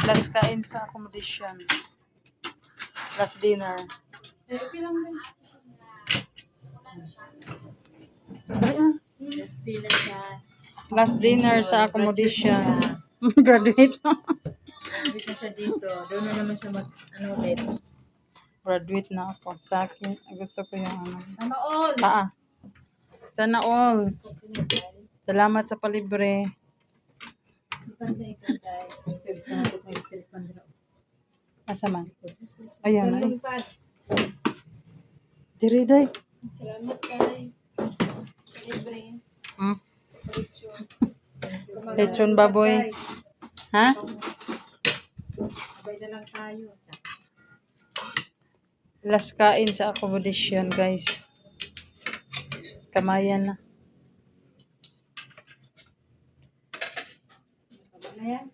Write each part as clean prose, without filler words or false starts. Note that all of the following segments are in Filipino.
Last kain sa accommodation. Last dinner. Okay lang din. Dali na. Last dinner sa... Last dinner sa accommodation. Graduate na. Graduate na siya dito. Doon na naman siya ulit. Graduate na ako. Sa akin, gusto ko yung ano. Sana all! Sana all. Salamat sa palibre. Asa man? Ayan ay. Diri day. Salamat kay. Libre. Lechon baboy. Ha? Sabay na lang tayo. Last kain sa accommodation, guys. Kamayan na. Ano yan?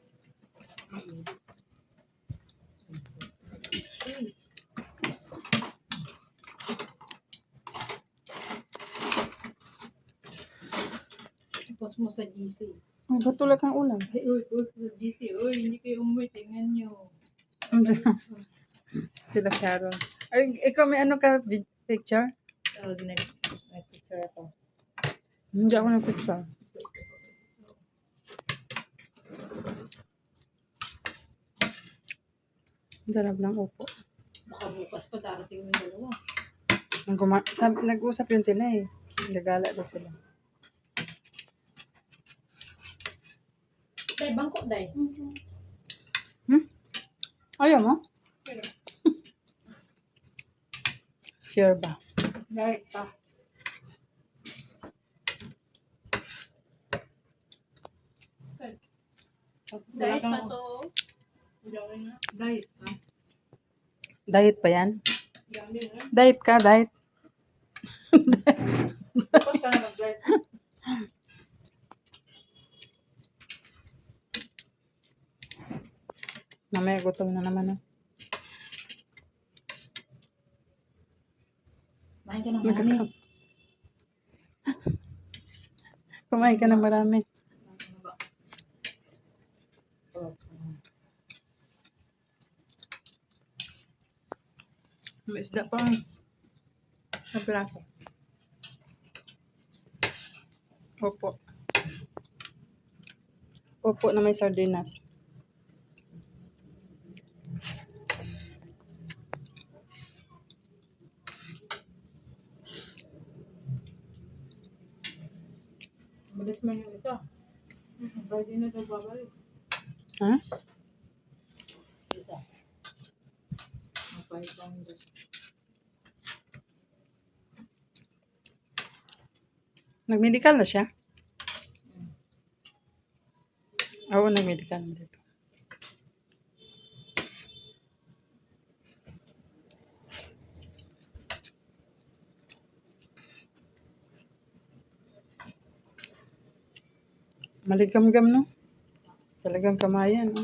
Tapos mo sa GC. Oh, batulak ang ulam. Ay, uy, sa GC. Uy, hindi kayo umuwi. Tingnan nyo. Sila Sharon. Ay, ikaw may ano ka picture? Oh, nag-picture ako. Hindi ako nag-picture. Sarap lang upo. Baka bukas pa darating yung dalawa. Nag-usap yun sila eh. Nagala daw sila. Day, bangko, day. Ayaw mo? Sure ba? Day, pa. Diet pa to. Diet pa. Diet pa yan? Diet ka, diet. Tapos ka na mag-diet. Mamaya gutom na naman. Kumain ka ng marami. Kumain ka ng marami. May isda pa. Sa braso. Opo. Opo na may sardinas. Malis man yung ito. Friday na ito babalik. Ha? Ito. Mapahit lang yung Diyos. Nag-medical na siya? Oo, nag-medical na dito. Maligam-gam, no? Talagang kamayan, no?